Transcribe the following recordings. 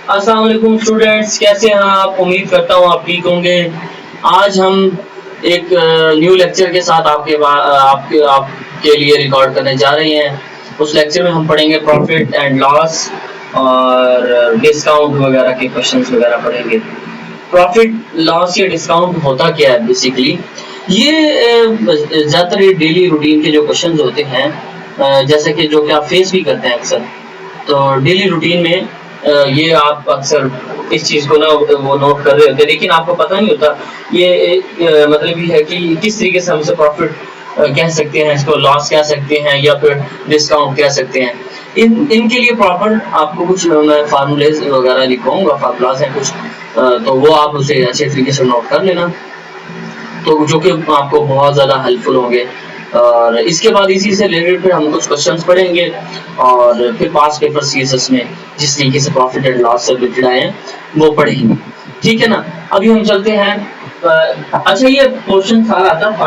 अस्सलाम वालेकुम स्टूडेंट्स, कैसे हैं आप? उम्मीद करता हूँ आप ठीक होंगे। आज हम एक न्यू लेक्चर के साथ आपके लिए रिकॉर्ड करने जा रहे हैं। उस लेक्चर में हम पढ़ेंगे प्रॉफिट एंड लॉस और डिस्काउंट वगैरह के क्वेश्चंस वगैरह पढ़ेंगे। प्रॉफिट लॉस या डिस्काउंट होता क्या है बेसिकली? ये ज़्यादातर डेली रूटीन के जो क्वेश्चंस होते हैं, जैसे कि जो कि आप फेस भी करते हैं अक्सर, तो डेली रूटीन में ये आप अक्सर इस चीज को ना वो नोट कर रहे होते हैं, लेकिन आपको पता नहीं होता ये मतलब ये है कि किस तरीके से हम इसे प्रॉफिट कह सकते हैं, इसको लॉस कह सकते हैं या फिर डिस्काउंट कह सकते हैं। इनके लिए प्रॉपर आपको कुछ मैं फार्मूलेज वगैरह लिखूंगा, फार्मूलाज हैं कुछ, तो वो आप उसे अच्छे तरीके से नोट कर लेना, तो जो कि आपको बहुत ज़्यादा हेल्पफुल होंगे। और इसके बाद इसी से रिलेटेड फिर हम कुछ क्वेश्चंस पढ़ेंगे और फिर पास पेपर सीएसएस में जिस तरीके से प्रॉफिट एंड लॉस से रिलेटेड आए हैं वो पढ़ेंगे, ठीक है ना। अभी हम चलते हैं। अच्छा, ये पोर्शन सारा आता है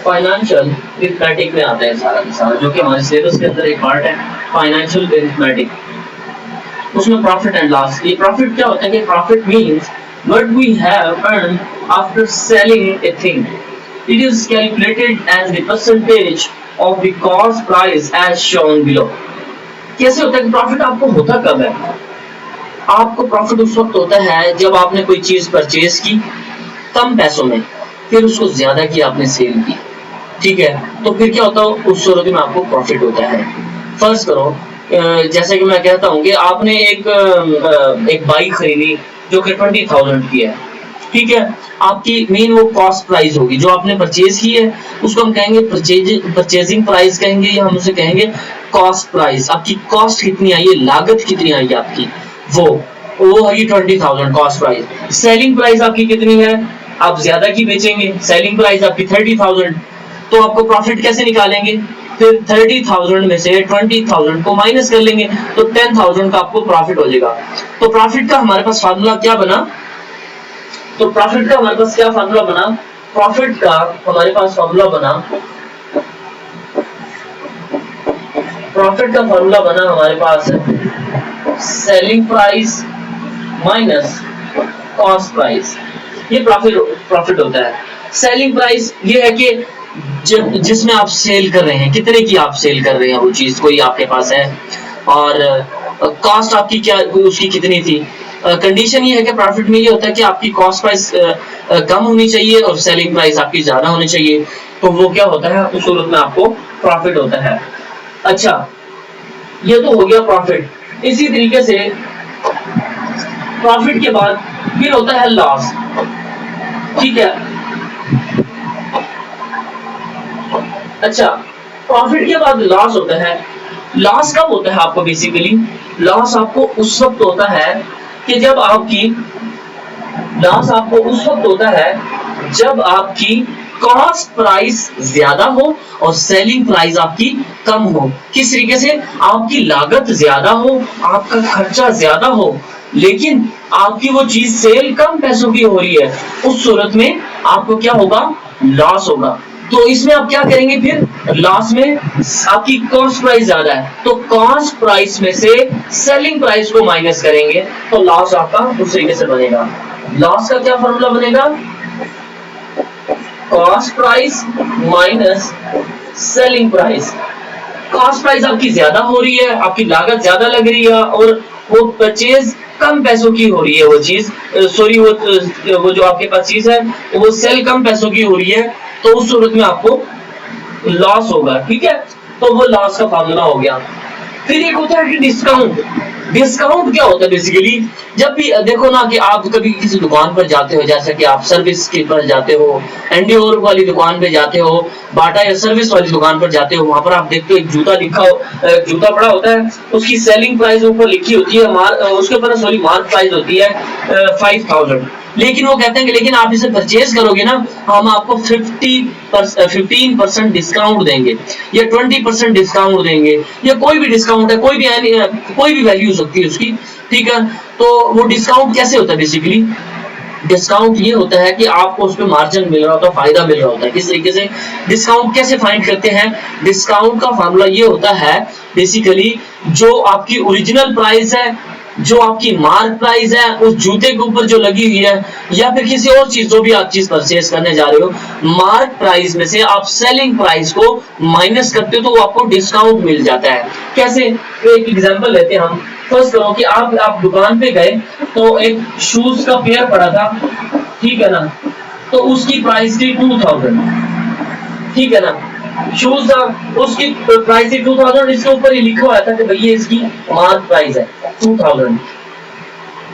फाइनेंशियल अरिथमेटिक में आता है सारा, जो कि हमारे सिलेबस के अंदर एक पार्ट है, फाइनेंशियल अरिथमेटिक। उसमें प्रॉफिट एंड लॉस, ये प्रॉफिट क्या होता है कि profit means what we have earned after selling a thing. It is calculated as the percentage of the cost price as shown below. कैसे होता है कि प्रॉफिट आपको होता कब है? आपको प्रॉफिट उस वक्त होता है जब आपने कोई चीज परचेज की कम पैसों में, फिर उसको ज्यादा की आपने सेल की, ठीक है, तो फिर क्या होता है, उस सूरत में आपको प्रॉफिट होता है। फर्ज करो जैसे कि मैं कहता हूँ कि आपने एक बाइक खरीदी जो कि 20,000 की है, ठीक है। आपकी मेन वो कॉस्ट प्राइस होगी जो आपने परचेज की है, उसको हम कहेंगे परचेजिंग प्राइस कहेंगे, या हम उसे कहेंगे कॉस्ट प्राइस। आपकी कॉस्ट कितनी आई है, लागत कितनी आई आपकी, वो है 20,000 कॉस्ट प्राइस। सेलिंग प्राइस आपकी कितनी है, आप ज्यादा की बेचेंगे, सेलिंग प्राइस आपकी 30,000, तो आपको प्रॉफिट कैसे निकालेंगे? फिर 30,000 में से 20,000 को माइनस कर लेंगे तो 10,000 का आपको प्रॉफिट हो जाएगा। तो प्रॉफिट का हमारे पास फार्मूला क्या बना? प्रॉफिट का हमारे पास फार्मूला बना हमारे पास selling price minus cost price. ये प्रॉफिट होता है। सेलिंग प्राइस ये है कि जिसमें आप सेल कर रहे हैं, कितने की आप सेल कर रहे हैं वो चीज कोई आपके पास है, और कॉस्ट आपकी क्या उसकी कितनी थी। कंडीशन ये है कि प्रॉफिट में ये होता है कि आपकी कॉस्ट प्राइस कम होनी चाहिए और सेलिंग प्राइस आपकी ज्यादा होनी चाहिए, तो वो क्या होता है, उस सूरत में आपको प्रॉफिट होता है। अच्छा, ये तो हो गया प्रॉफिट। इसी तरीके से प्रॉफिट के बाद फिर होता है लॉस, ठीक है। अच्छा, प्रॉफिट के बाद लॉस होता है। लॉस कब होता है आपको? बेसिकली लॉस आपको उस वक्त होता है कि जब आपकी कॉस्ट प्राइस ज्यादा हो और सेलिंग प्राइस आपकी कम हो। किस तरीके से? आपकी लागत ज्यादा हो, आपका खर्चा ज्यादा हो, लेकिन आपकी वो चीज सेल कम पैसों की हो रही है, उस सूरत में आपको क्या होगा? लॉस होगा। तो इसमें आप क्या करेंगे? फिर लॉस में आपकी कॉस्ट प्राइस ज्यादा है तो कॉस्ट प्राइस में से सेलिंग प्राइस को माइनस करेंगे, तो लॉस आपका उस तरीके से बनेगा। लॉस का क्या फॉर्मूला बनेगा? Cost price minus selling price. Cost price आपकी ज्यादा हो रही है, आपकी लागत ज्यादा लग रही है, और वो परचेज कम पैसों की हो रही है, वो चीज वो जो आपके पास चीज है वो सेल कम पैसों की हो रही है, तो उस सूरत में आपको लॉस होगा, ठीक है। तो वो लॉस का फार्मूला हो गया। फिर एक होता है कि डिस्काउंट। डिस्काउंट क्या होता है? बेसिकली जब भी देखो ना कि आप कभी किसी दुकान पर जाते हो, जैसे कि आप सर्विस के पर जाते हो, एंडियोर वाली दुकान पे जाते हो, बाटा या सर्विस वाली दुकान पर जाते हो, वहां पर आप देखते हो एक जूता पड़ा होता है, उसकी सेलिंग प्राइस ऊपर लिखी होती है, उसके ऊपर सॉरी मार्क प्राइस होती है 5,000, लेकिन वो कहते हैं कि लेकिन आप इसे परचेज करोगे ना, हम आपको 15% डिस्काउंट देंगे या 20% डिस्काउंट देंगे, या कोई भी डिस्काउंट है, कोई भी वैल्यू सकती है उसकी, ठीक है। तो वो डिस्काउंट कैसे होता है? बेसिकली डिस्काउंट ये होता है कि आपको उस पर मार्जिन मिल रहा होता है, फायदा मिल रहा होता है। किस तरीके से डिस्काउंट कैसे फाइंड करते हैं? डिस्काउंट का फार्मूला ये होता है बेसिकली जो आपकी ओरिजिनल प्राइस है जो आपकी मार्क प्राइस है उस जूते के ऊपर जो लगी हुई है, या फिर किसी और चीज जो भी आप चीज परचेज करने जा रहे हो, मार्क प्राइस में से आप सेलिंग प्राइस को माइनस करते हो तो वो आपको डिस्काउंट मिल जाता है। कैसे? तो एक एग्जांपल लेते हैं हम। फर्स्ट करो कि आप दुकान पे गए तो एक शूज का पेयर पड़ा था, ठीक है ना, तो उसकी प्राइस थी 2000, ठीक है ना, शूज था, उसकी प्राइस थी 2000, इसके ऊपर ये लिखा हुआ था कि भैया इसकी मार्क प्राइस है 2000।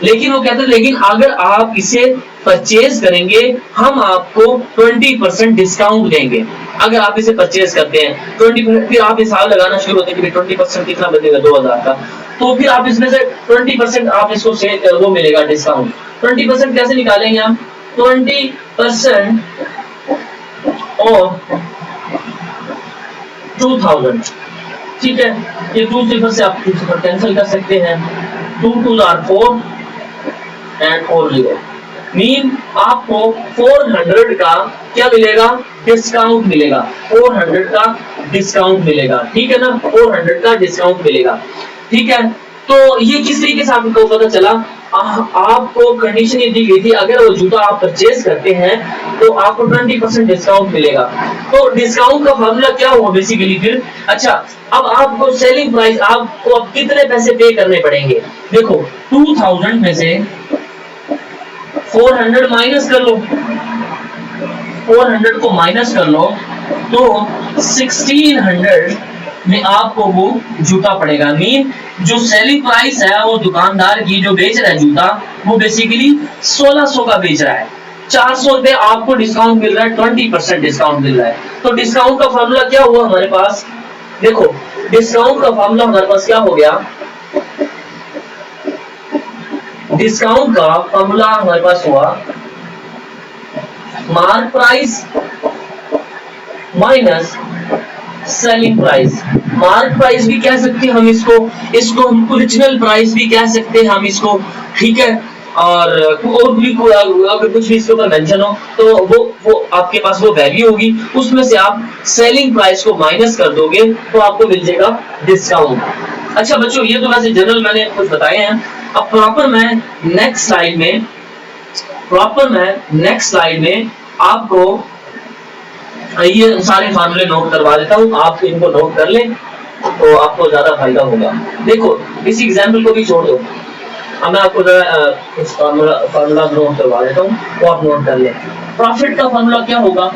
लेकिन वो कहते हैं लेकिन अगर आप इसे परचेज करेंगे हम आपको 20% डिस्काउंट देंगे। अगर आप इसे परचेज करते हैं 20%, फिर आप हिसाब लगाना शुरू होते हैं कि 20% कितना बनेगा 2000 का, तो फिर आप इसमें से 20% आप इसको से वो मिलेगा डिस्काउंट। 20% कैसे निकालेंगे हम? 20% ऑफ 2000, ठीक है, ये 2 सिफर से आप 2 सिफर कैंसिल कर सकते हैं, 2 2 आर 4 एंड 4 0 मीन आपको 400 का क्या मिलेगा? डिस्काउंट मिलेगा, 400 का डिस्काउंट मिलेगा, ठीक है ना, 400 का डिस्काउंट मिलेगा, ठीक है। तो ये किस तरीके से आपको पता चला? आपको कंडीशन ये दी गई थी अगर वो जूता आप परचेज करते हैं तो आपको 20% डिस्काउंट मिलेगा। तो डिस्काउंट का फार्मूला क्या हुआ बेसिकली फिर? अच्छा, अब आपको सेलिंग प्राइस आपको अब कितने पैसे पे करने पड़ेंगे? देखो 2000 में से 400 माइनस कर लो, 400 को माइनस कर लो तो 1600 में आपको वो जूता पड़ेगा। मीन जो सेलिंग प्राइस है वो दुकानदार की जो बेच रहा है जूता वो बेसिकली 1600 का बेच रहा है, 400 रुपए आपको डिस्काउंट मिल रहा है, 20% डिस्काउंट मिल रहा है। तो डिस्काउंट का फॉर्मूला क्या हुआ हमारे पास? देखो डिस्काउंट का फॉर्मूला हमारे पास क्या हो गया? डिस्काउंट का फॉर्मूला हमारे पास हुआ mark price minus selling price. Mark price भी कह सकते हैं हम इसको हम ओरिजिनल प्राइस भी कह सकते हैं हम इसको, ठीक है। और भी अगर कुछ भी इसके ऊपर मेंशन हो तो वो आपके पास वो वैल्यू होगी, उसमें से आप सेलिंग प्राइस को माइनस कर दोगे तो आपको मिल जाएगा डिस्काउंट। अच्छा बच्चों, ये तो वैसे जनरल मैंने कुछ बताए हैं। अब प्रॉपर मैं नेक्स्ट स्लाइड में आपको ये सारे फार्मूले नोट करवा देता हूँ, आप इनको नोट कर लें तो आपको ज्यादा फायदा होगा। देखो इस एग्जाम्पल को भी छोड़ दो, अब मैं आपको कुछ फार्मूला नोट करवा देता हूँ, वो आप नोट कर लें। प्रॉफिट का फार्मूला क्या होगा?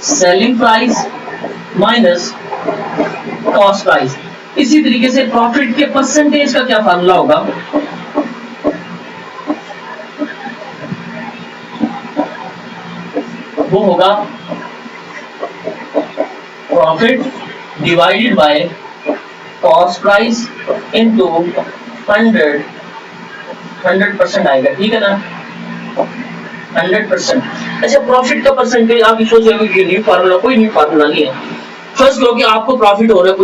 Selling price minus cost price. इसी तरीके से प्रॉफिट के परसेंटेज का क्या फार्मूला होगा? वो होगा profit divided by cost price into 100% आएगा, ठीक है ना, 100%। अच्छा, प्रॉफिट का परसेंटेज आप सोच रहे हो कि न्यू फार्मूला, कोई न्यू फार्मूला नहीं है। फर्स्ट करो कि आपको प्रॉफिट हो रहा है,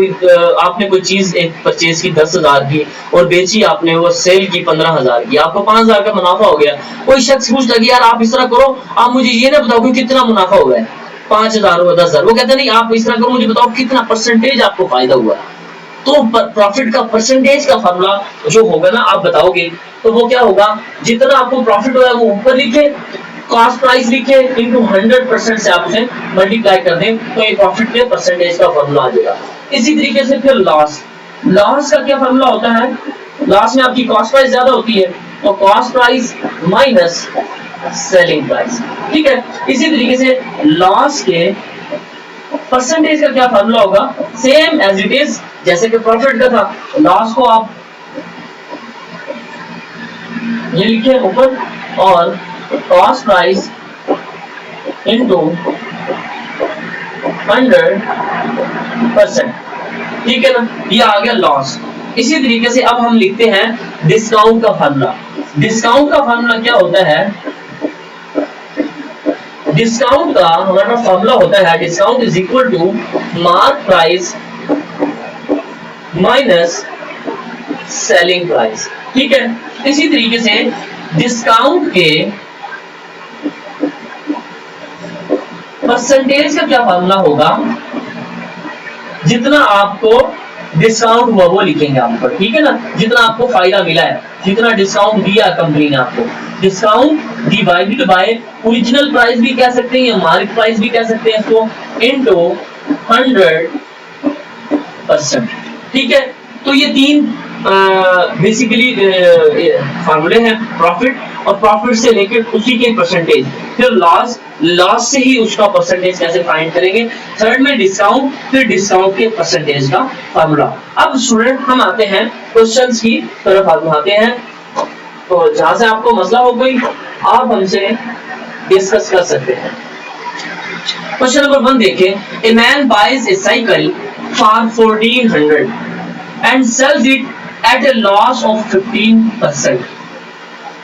आपने कोई चीज एक परचेज की 10,000 की और बेची आपने वो सेल की 15,000 की, आपको 5,000 का मुनाफा हो गया। कोई शख्स पूछता कि यार आप इस तरह करो, आप मुझे ये ना बताओ कि कितना मुनाफा हुआ है, 5,000 हुआ 10,000, वो कहते नहीं आप इस तरह करो, मुझे बताओ कितना परसेंटेज आपको फायदा हुआ। तो प्रॉफिट का परसेंटेज का फार्मूला जो होगा ना आप बताओगे तो वो क्या होगा? जितना आपको प्रॉफिट हुआ है वो ऊपर लिखे, कॉस्ट प्राइस लिखे इनटू 100% से आप उसे मल्टीप्लाई कर दें तो ये प्रॉफिट के परसेंटेज का फार्मूला आ जाएगा। इसी तरीके से फिर लॉस का क्या फार्मूला होता है? लॉस में आपकी कॉस्ट प्राइस ज्यादा होती है तो cost price minus selling price, ठीक है। इसी तरीके से लॉस के परसेंटेज का क्या फार्मूला होगा? सेम एज इट इज जैसे कि प्रॉफिट का था। लॉस को आप ये लिखे ऊपर और कॉस्ट प्राइस इनटू 100%, ठीक है ना, ये आ गया लॉस। इसी तरीके से अब हम लिखते हैं डिस्काउंट का फार्मूला। डिस्काउंट का फार्मूला क्या होता है? डिस्काउंट का हमारा फार्मूला होता है discount is equal to mark price minus selling price, ठीक है। इसी तरीके से डिस्काउंट के परसेंटेज का क्या फार्मूला होगा? जितना आपको डिस्काउंट हुआ वो लिखेंगे आप ऊपर, ठीक है ना, जितना आपको फायदा मिला है, जितना डिस्काउंट दिया कंपनी ने आपको, discount divided bye original price भी कह सकते हैं या मार्केट प्राइस भी कह सकते हैं इसको, इनटू 100%, ठीक है। तो ये तीन बेसिकली फार्मूले हैं, प्रॉफिट और प्रॉफिट से लेकर उसी के परसेंटेज, फिर लॉस से ही उसका परसेंटेज कैसे फाइंड करेंगे, थर्ड में डिस्काउंट, फिर डिस्काउंट के परसेंटेज का फार्मूला। अब स्टूडेंट हम आते हैं क्वेश्चंस की तरफ आते हैं, तो जहां से आपको मसला हो कोई आप हमसे डिस्कस कर सकते हैं। क्वेश्चन नंबर 1 देखें, a man buys a cycle for 1400 and sells it at a loss of 15%.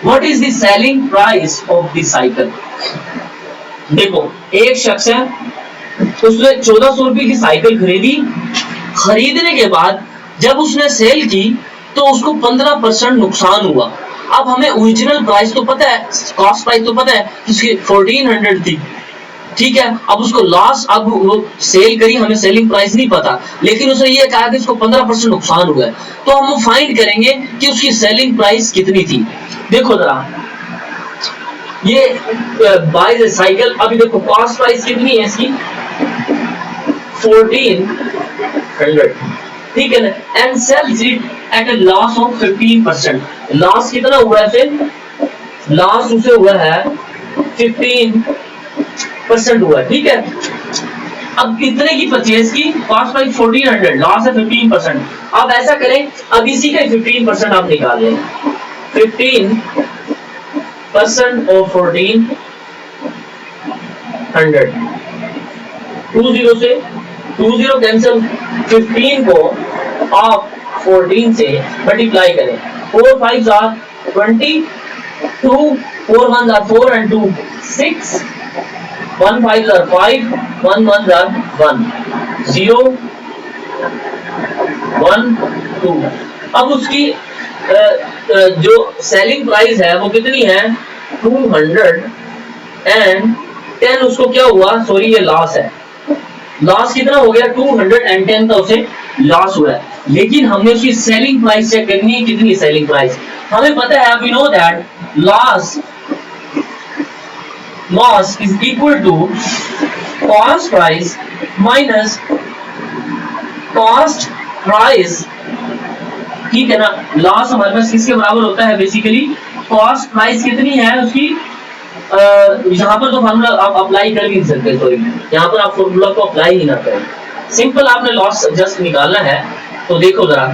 What is the selling price of the cycle? देखो, एक शख्स है, उसने 1400 रुपए की साइकिल खरीदी, खरीदने के बाद जब उसने सेल की तो उसको 15% नुकसान हुआ। अब हमें ओरिजिनल प्राइस तो पता है, कॉस्ट प्राइस तो पता है, उसकी 1400 थी, ठीक है। अब उसको लॉस, अब वो सेल करी, हमें सेलिंग प्राइस नहीं पता, लेकिन उसने ये कहा कि उसको 15% नुकसान हुआ है, तो हम फाइंड करेंगे कि उसकी सेलिंग प्राइस कितनी थी। देखो जरा, ये बाय साइकिल, अभी देखो कॉस्ट प्राइस कितनी है इसकी 1400, ठीक है ना, and sells it at a loss of 15%। Loss कितना हुआ है, फिर लॉस उसे हुआ है 15% हुआ, ठीक है। अब कितने की परचेज की, कॉस्ट प्राइस 1400, लॉस है 15%। अब ऐसा करें, अब इसी का 15% आप निकाल लें, 15% ऑफ 1400, 20 से 20 कैंसिल, 15 को आप 14 से मल्टीप्लाई करें, 4 5 are 20, 2 4 1 are 4 and 2 6, 1 5 are 5, 1 1 are 1, 0 1 2। अब उसकी जो सेलिंग प्राइस है वो कितनी है 210, उसको क्या हुआ, सॉरी ये लॉस है, लॉस कितना हो गया 210 का उसे लॉस हुआ है, लेकिन हमने उसकी सेलिंग प्राइस चेक करनी है, कितनी सेलिंग प्राइस, हमें पता है, we know that loss is equal to cost price minus cost price, ठीक है ना। लॉस हमारे पास किसके बराबर होता है, बेसिकली कॉस्ट प्राइस कितनी है उसकी, यहाँ पर तो फार्मूला आप अप्लाई कर भी नहीं सकते, सॉरी यहाँ पर आप फार्मूला को अप्लाई ही ना करें, सिंपल आपने लॉस जस्ट निकालना है। तो देखो जरा,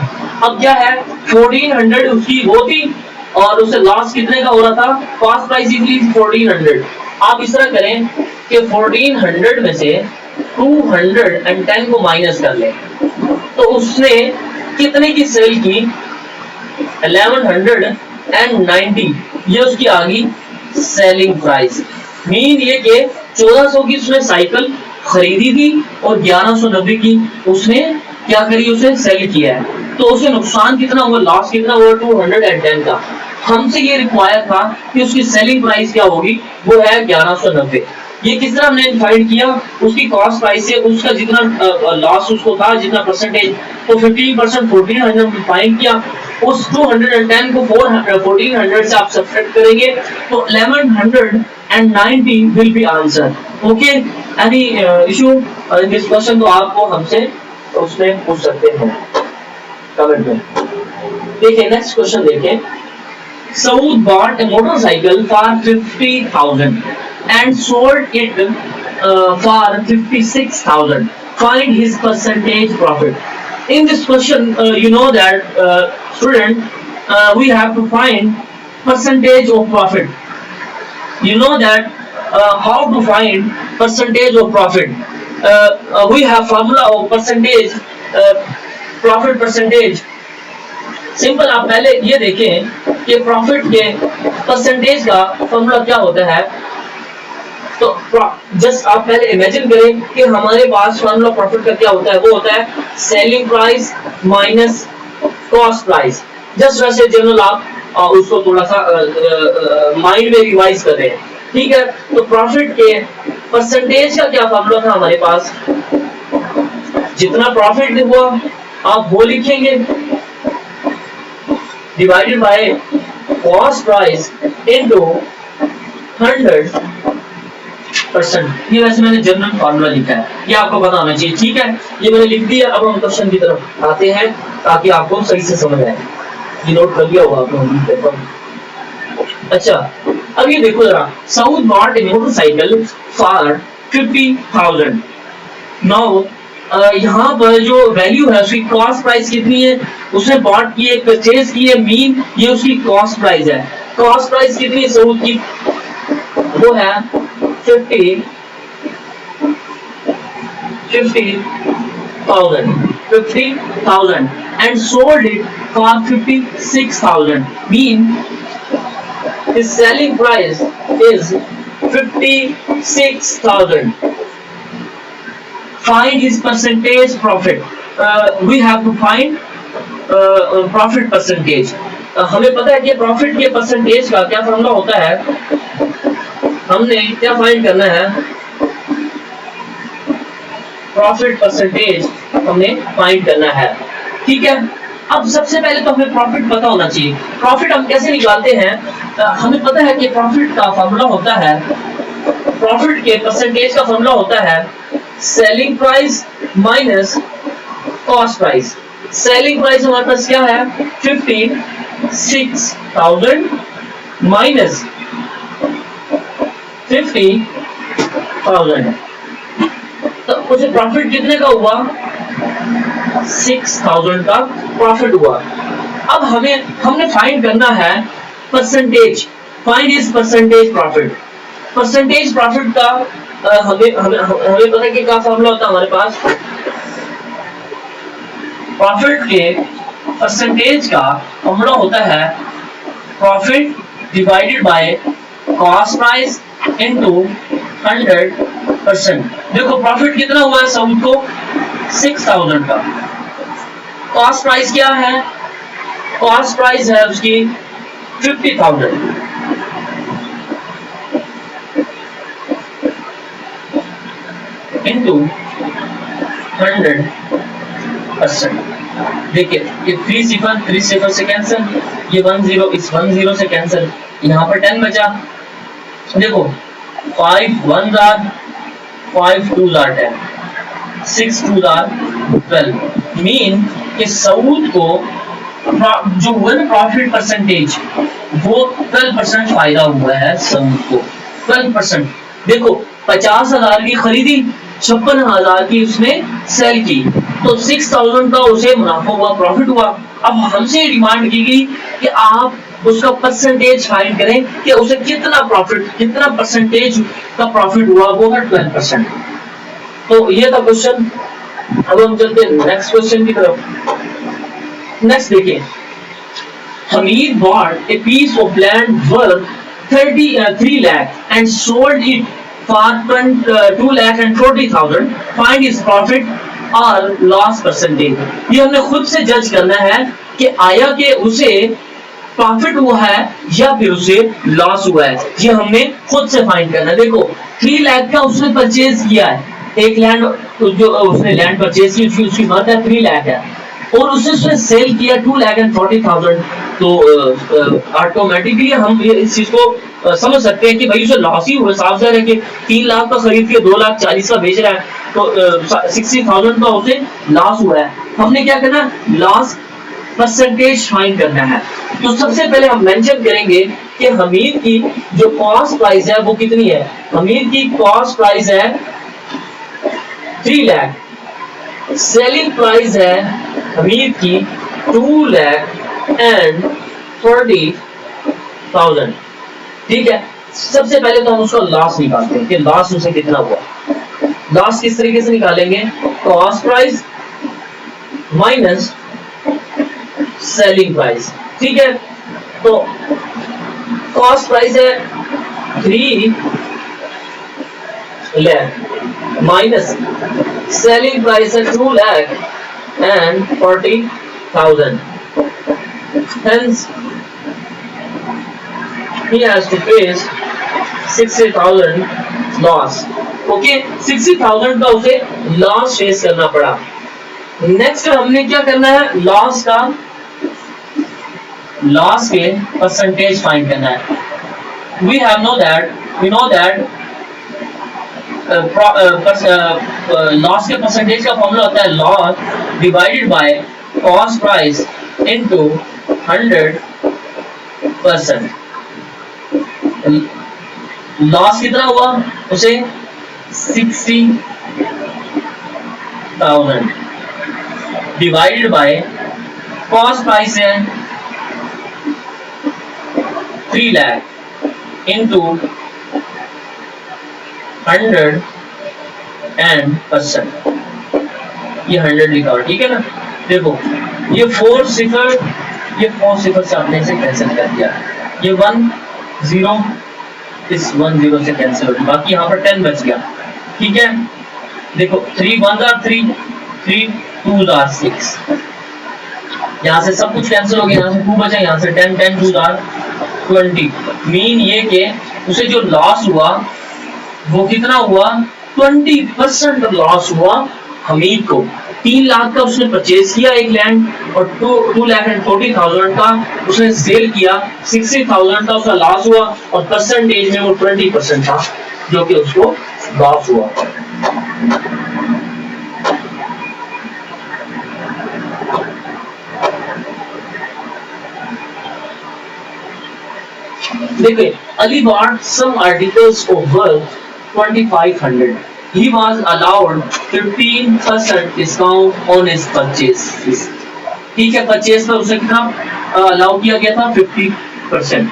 अब क्या है 1400 उसकी वो थी और उसे लॉस कितने का हो रहा था, कॉस्ट प्राइस इतनी 1400। आप इस तरह करें कि 1400 में से 210 को माइनस कर लें, तो उसने कितने की सेल की 1190, ये उसकी आ गई सेलिंग प्राइस। मीन ये कि 1400 की उसने साइकिल खरीदी थी और 1190 की उसने क्या करी, उसे सेल किया है, तो उसे नुकसान कितना हुआ, लॉस कितना हुआ 210 का। हमसे ये रिक्वायर था कि उसकी सेलिंग प्राइस क्या होगी, वो है 1190। ये किस तरह हमने फाइंड किया, उसकी कॉस्ट प्राइस से उसका जितना लॉस उसको था, जितना परसेंटेज, तो 15% 1400 में फाइंड किया, उस 210 को 1400 से आप सब्ट्रैक्ट करेंगे तो 1190 will be answer. Okay, any issue in this question, तो आपको हमसे उसमें पूछ सकते हैं कमेंट में। देखिए नेक्स्ट क्वेश्चन देखें, Saud bought a motorcycle for 50,000 and sold it for 56,000. Find his percentage profit. In this question, you know that student, we have to find percentage of profit. You know that how to find percentage of profit. We have formula of percentage, profit percentage. Simple, आप पहले ये देखें कि profit के percentage का formula क्या होता है, तो जस्ट आप पहले इमेजिन करें कि हमारे पास फॉर्मूला प्रॉफिट का क्या होता है, वो होता है selling price minus cost price. Just वैसे जनरल आप उसको थोड़ा सा माइंड में रिवाइज कर रहे हैं, ठीक है। तो प्रॉफिट के परसेंटेज का क्या फॉर्मूला था हमारे पास, जितना प्रॉफिट हुआ आप वो लिखेंगे divided by cost price into 100%। ये वैसे मैंने जनरल फॉर्मूला लिखा है, ये आपको पता होना चाहिए, ठीक है। ये मैंने लिख दिया। अब हम क्वेश्चन की तरफ आते हैं ताकि आपको सही से समझ आए। ये नोट कर लिया होगा आपने। अच्छा, अब ये देखो जरा, south bot A motorcycle for 50,000। Now यहाँ पर जो वैल्यू है उसकी कॉस्ट प्राइस कितनी है, उसने बॉट की है, परचेज की है, मीन ये उसकी कॉस्ट प्राइस है। कॉस्ट प्राइस कितनी है साउथ की, वो है 50,000 and sold it for 56,000, mean his selling price is 56,000. Find his percentage profit. We have to find profit percentage. हमें पता है कि प्रॉफिट के परसेंटेज का क्या फॉर्मूला होता है, हमने क्या फाइंड करना है, प्रॉफिट परसेंटेज हमें फाइंड करना है, ठीक है। अब सबसे पहले तो हमें प्रॉफिट पता होना चाहिए। प्रॉफिट हम कैसे निकालते हैं, हमें पता है कि प्रॉफिट का फॉर्मूला होता है, प्रॉफिट के परसेंटेज का फॉर्मूला होता है selling price minus cost price. Selling price हमारे पास क्या है 56,000 माइनस 50,000 है, तो उसे प्रॉफिट कितने का हुआ 6,000 का प्रॉफिट हुआ। अब हमने फाइंड करना है percentage, find is percentage profit. Percentage profit का हमें पता है कि क्या फॉर्मूला होता है हमारे पास, प्रॉफिट के परसेंटेज का फॉर्मूला होता है profit divided by cost price into 100%। देखो प्रॉफिट कितना हुआ है साउथ को 6,000 का, कॉस्ट प्राइस क्या है, कॉस्ट प्राइस है उसकी 50,000 इनटू 100%। देखिए ये 3 0 से कैंसिल, ये 1 0 इस 1 0 से कैंसिल, यहाँ पर 10 बचा। देखो 5 1s are 5 2s are 10, 6 2s are 12, mean कि साउथ को जो हुआ ना प्रॉफिट परसेंटेज वो 12% फायदा हुआ है साउथ को, 12%। देखो 50,000 की खरीदी, 56,000 की उसने सेल की, तो 6,000 का उसे मुनाफा हुआ, प्रॉफिट हुआ। अब हमसे डिमांड की गई कि आप उसका परसेंटेज फाइंड करें कि उसे कितना प्रॉफिट, कितना परसेंटेज का प्रॉफिट हुआ, वो है 12%। तो ये था क्वेश्चन। अब हम चलते हैं नेक्स्ट क्वेश्चन की तरफ। नेक्स्ट देखिए, Hamid bought a piece of land worth 3 lakh and sold it for 2,40,000, find his profit और लॉस परसेंटेज। ये हमने खुद से जज करना है कि आया कि उसे प्रॉफिट हुआ है या फिर उसे लॉस हुआ है, ये हमने खुद से फाइंड करना है। देखो 3 लाख का उसने परचेज किया है, एक लैंड जो उसने लैंड परचेज की उसकी कीमत है 3 लाख है, और उसने सेल किया 2,40,000, तो ऑटोमेटिकली हम इस चीज को समझ सकते हैं कि भाई उसे लॉस ही हुआ। साफ है कि 3 लाख का खरीद के 2,40,000 का बेच रहा है, तो 60,000 का उसे लॉस हुआ है। हमने क्या करना, लॉस परसेंटेज फाइंड करना है। तो सबसे पहले हम मेंशन करेंगे कि हमीद की जो कॉस्ट प्राइस है वो कितनी है। हमीद की कॉस्ट प्राइस है 3 लाख, सेलिंग प्राइस है हमीद की 2,40,000, ठीक है। सबसे पहले तो हम उसका लॉस निकालते हैं कि लॉस उसे कितना हुआ। लॉस किस तरीके से निकालेंगे, cost price minus selling price, ठीक है। तो कॉस्ट प्राइस है 3 लाख माइनस सेलिंग प्राइस है 2,40,000, hence he has to face 60,000 loss। Okay 60,000 का उसे लॉस फेस करना पड़ा। नेक्स्ट हमने क्या करना है, लॉस के परसेंटेज फाइंड करना है। वी नो दैट लॉस के परसेंटेज का फॉर्मूला होता है loss divided by cost price into 100%। Loss कितना हुआ उसे 60,000 डिवाइडेड बाय कॉस्ट प्राइस है 3 लाख इनटू 100%। ये 100 लिखा हुआ, ठीक है ना। देखो ये 4 सिफर से आपने इसे कैंसिल कर दिया, ये 1 0 इस 1 0 से कैंसिल हो गया, बाकी यहाँ पर 10 बच गया, ठीक है। देखो 3 1 are 3 3 2 are 6, यहाँ से सब कुछ कैंसिल हो गया, यहाँ से 2 बचा, यहाँ से 10 10 2 are 20। मीन ये कि उसे जो लॉस हुआ वो कितना हुआ, 20% लॉस हुआ हमीद को। 3 लाख का उसने परचेज किया एक लैंड, और 2,40,000 का उसने सेल किया, 60,000 का उसका लॉस हुआ, और परसेंटेज में वो 20% था जो कि उसको लॉस हुआ। देखिए Ali bought some articles of worth 2,500. He was allowed 15% discount on his purchase. ठीक है, परचेज पर उसे कितना अलाउ किया गया था, 50%।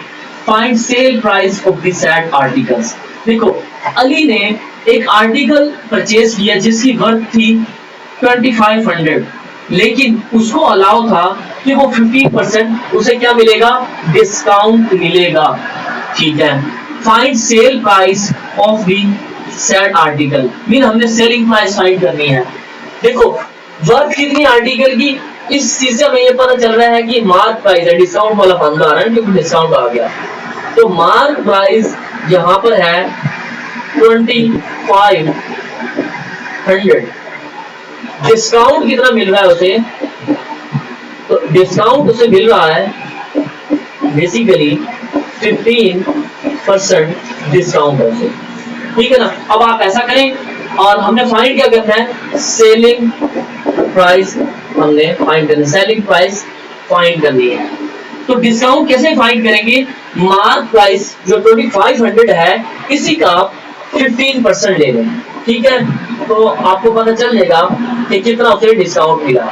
Find sale price of the said articles. देखो अली ने एक आर्टिकल परचेज किया जिसकी वर्थ थी 2,500, लेकिन उसको अलाउ था कि वो 50% उसे क्या मिलेगा, डिस्काउंट मिलेगा, ठीक है। Find sale price of the said article, mean हमने सेलिंग प्राइस फाइंड करनी है। देखो वर्थ कितनी आर्टिकल की, इस चीज से हमें ये पता चल रहा है कि मार्क प्राइस है, डिस्काउंट वाला फंदा आ रहा है क्योंकि डिस्काउंट आ गया, तो मार्क प्राइस यहाँ पर है 2,500। डिस्काउंट कितना मिल रहा है उसे, तो डिस्काउंट उसे मिल रहा है बेसिकली 15% डिस्काउंट है उसे, ठीक है ना। अब आप ऐसा करें, और हमने फाइंड क्या करना है, सेलिंग प्राइस हमने फाइंड करना है, सेलिंग प्राइस फाइंड करनी है। तो डिस्काउंट कैसे फाइंड करेंगे, मार्क प्राइस जो 2,500 है इसी का 15% ले लें, ठीक है। तो आपको पता चल जाएगा कि कितना उसे डिस्काउंट मिला,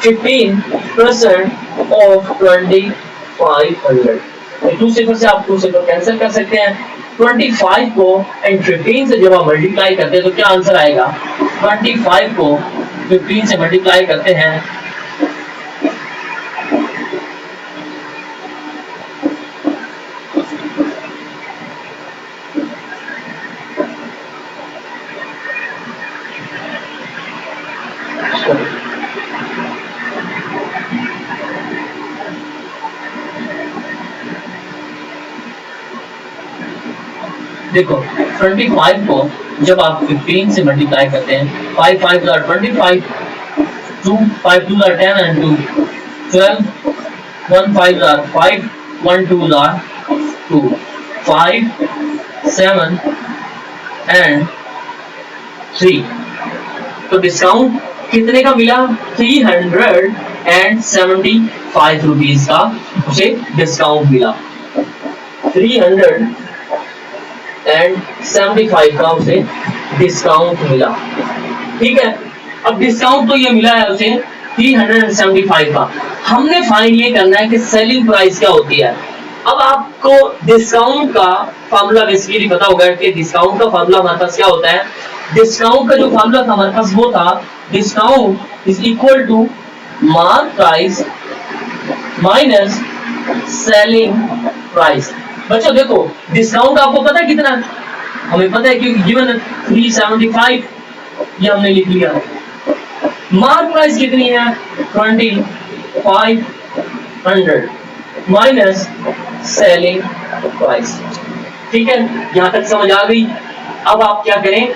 15% ऑफ 2,500। 2 सिफर से आप 2 सिफर कैंसिल कर सकते हैं। 25 को एंड 15 से जब आप मल्टीप्लाई करते हैं तो क्या आंसर आएगा, 25 को 15 से मल्टीप्लाई करते हैं देखो 25 को जब आप 15 से मल्टीप्लाई करते हैं, 5 5 are 25, 2 5 2 are 10 and 2 12, 1 5 are 5, 1 2 are 2, 5 7 and 3। तो डिस्काउंट कितने का मिला, 375 रुपीज का उसे डिस्काउंट मिला, 375 का उसे डिस्काउंट मिला, ठीक है। अब डिस्काउंट तो ये मिला है उसे 375 का, हमने फाइंड ये करना है कि सेलिंग प्राइस क्या होती है। अब आपको डिस्काउंट का फार्मूला बेसिकली पता होगा कि डिस्काउंट का फार्मूला हमारे पास क्या होता है। डिस्काउंट का जो फार्मूला था हमारे पास वो था, discount is equal to mark price minus selling price. बच्चों देखो डिस्काउंट आपको पता है कितना, हमें पता है क्योंकि गिवन 375 ये हमने लिख लिया। मार्क प्राइस कितनी है, 2,500 माइनस सेलिंग प्राइस, ठीक है। यहां तक समझ आ गई। अब आप क्या करें,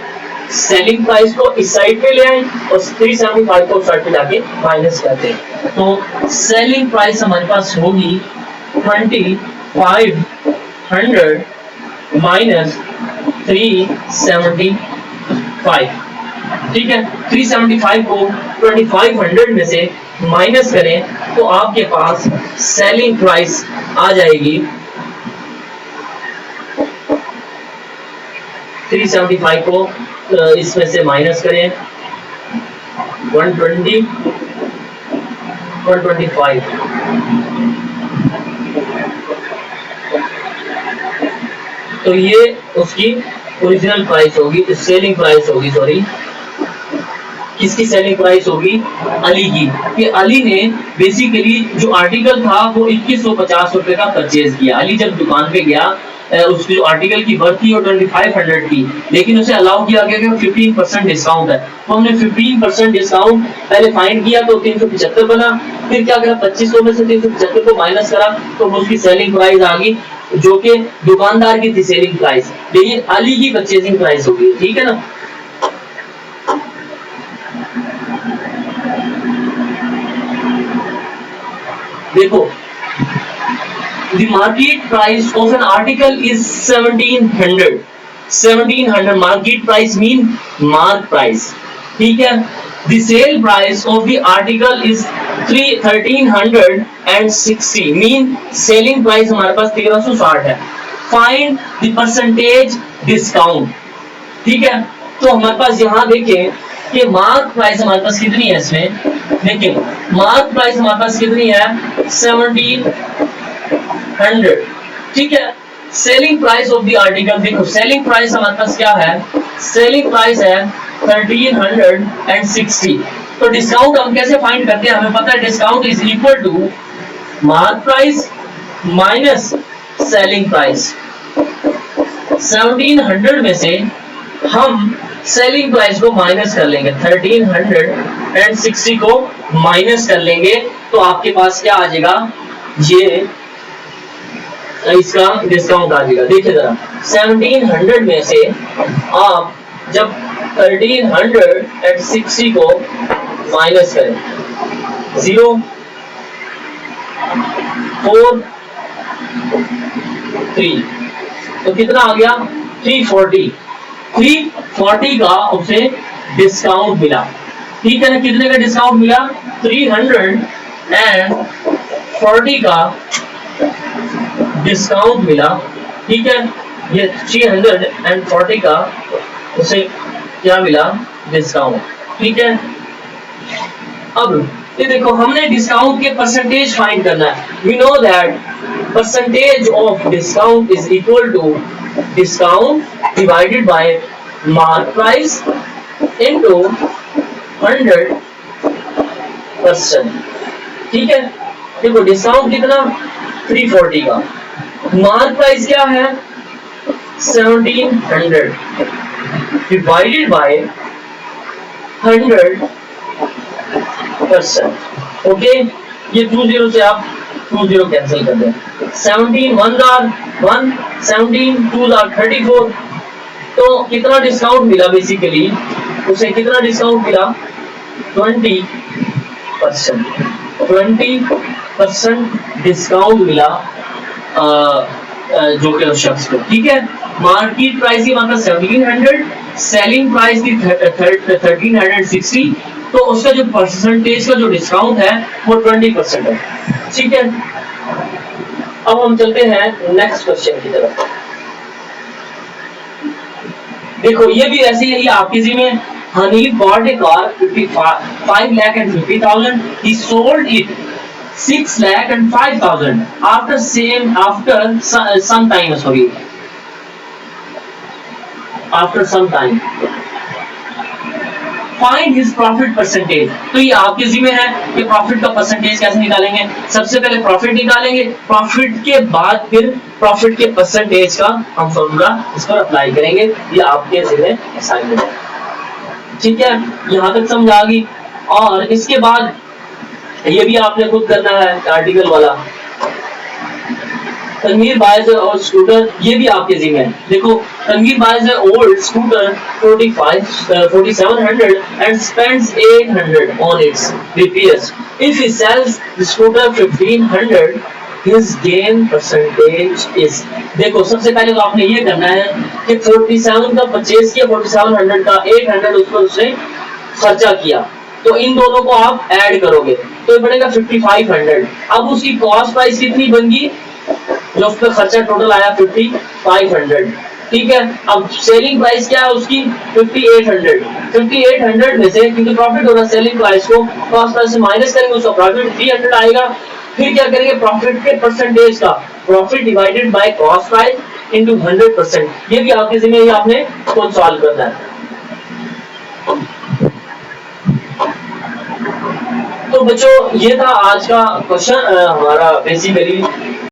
सेलिंग प्राइस को इस साइड पे ले आए और 375 को उस साइड पे जाके माइनस करते हैं। तो सेलिंग प्राइस हमारे पास होगी 2500 माइनस 375। ठीक है, 375 को 2500 में से माइनस करें तो आपके पास सेलिंग प्राइस आ जाएगी 375 को इसमें से माइनस करें 120 125 तो ये उसकी ओरिजिनल प्राइस होगी, सेलिंग प्राइस होगी, सॉरी किसकी सेलिंग प्राइस होगी? अली की। कि अली ने बेसिकली जो आर्टिकल था वो 2150 रुपए का परचेज किया। अली जब दुकान पे गया उसकी जो आर्टिकल की वर्थ थी वो 2500 थी, लेकिन उसे अलाउ किया गया कि 15% डिस्काउंट है। तो हमने 15% डिस्काउंट पहले फाइंड किया तो 375 बना, फिर क्या करा 2500 में से 375 को माइनस करा तो उसकी सेलिंग प्राइस आ गई जो कि दुकानदार की थी सेलिंग प्राइस, लेकिन अली की परचेजिंग प्राइस होगी। ठीक है ना। देखो, the market price of an article is 1700. 1700 market price mean mark price. ठीक है। The sale price of the article is 1360 mean selling price हमारे पास 1360 है। Find the percentage discount. ठीक है, तो हमारे पास यहाँ देखें कि मार्क प्राइस हमारे पास कितनी है, इसमें देखिए मार्क प्राइस हमारे पास कितनी है 1700। ठीक है, selling price of the article देखो, सेलिंग प्राइस हमारे पास क्या है, सेलिंग प्राइस है 1360। तो डिस्काउंट हम कैसे फाइंड करते हैं, हमें पता है discount is equal to mark price minus selling price. 1700 में से हम सेलिंग प्राइस को माइनस कर लेंगे, 1360 को माइनस कर लेंगे तो आपके पास क्या आ जाएगा, ये इसका डिस्काउंट आ जाएगा। देखिए जरा 1700 में से आप जब 1360 को माइनस करें 0 4 3 तो कितना आ गया 340 का उसे डिस्काउंट मिला। ठीक है ना, कितने का डिस्काउंट मिला 340 का डिस्काउंट मिला। ठीक है, ये 340 का उसे क्या मिला डिस्काउंट। ठीक है, अब ये देखो हमने डिस्काउंट के परसेंटेज फाइंड करना है। We know that percentage of discount is equal to discount divided by mark price into 100%। ठीक है, देखो डिस्काउंट कितना 340 का, मार्क प्राइस क्या है 1700 डिवाइडेड बाय 100%। ओके, ये 20 से आप 20 कैंसिल कर दें, 17 1 1 17 2 34। तो कितना डिस्काउंट मिला, बेसिकली उसे कितना डिस्काउंट मिला 20%। 20% डिस्काउंट मिला जो कि उस शख्स को। ठीक है, मार्केट प्राइस की मतलब 1700, सेलिंग प्राइस की 1360, तो उसका जो परसेंटेज का जो डिस्काउंट है वो 20% है। ठीक है, अब हम चलते हैं नेक्स्ट क्वेश्चन की तरफ। देखो ये भी ऐसे ही आपकी जी में Honey bot A car 5,50,000, he sold it 6,05,000 after some time, sorry, after some time. Find his profit percentage. तो ये आपके जिम्मे है कि प्रॉफिट का परसेंटेज कैसे निकालेंगे। सबसे पहले प्रॉफिट निकालेंगे, प्रॉफिट के बाद फिर प्रॉफिट के परसेंटेज का हम फॉर्मूला इस पर अप्लाई करेंगे। ये आपके जिम्मे असाइनमेंट है। ठीक है, यहाँ तक समझ आ गई। और इसके बाद ये भी आपने खुद करना है आर्टिकल वाला। तनवीर बायज और स्कूटर, ये भी आपके जिम्मे है। देखो Tanveer buys old scooter 4700 and spends 800 on its repairs. If he sells the scooter 1500, his gain percentage is, देखो सबसे पहले तो आपने ये करना है कि 47 का परचेज किया, 4700 का 800 उस पर उसने खर्चा किया, तो इन दोनों को आप ऐड करोगे तो ये बनेगा 5500। अब उसकी कॉस्ट प्राइस कितनी बन गई, जो उस पर खर्चा टोटल आया 5500, ठीक है। अब सेलिंग प्राइस क्या है उसकी 5800 में से, क्योंकि प्रॉफिट हो रहा है, सेलिंग प्राइस को कॉस्ट प्राइस से माइनस करेंगे, उसका प्रॉफिट 300 आएगा। फिर क्या करेंगे, प्रॉफिट के परसेंटेज का, profit divided by cost price into 100%, ये भी आपके जिम्मे ही आपने खुद सॉल्व करना है। तो बच्चों ये था आज का क्वेश्चन हमारा बेसिकली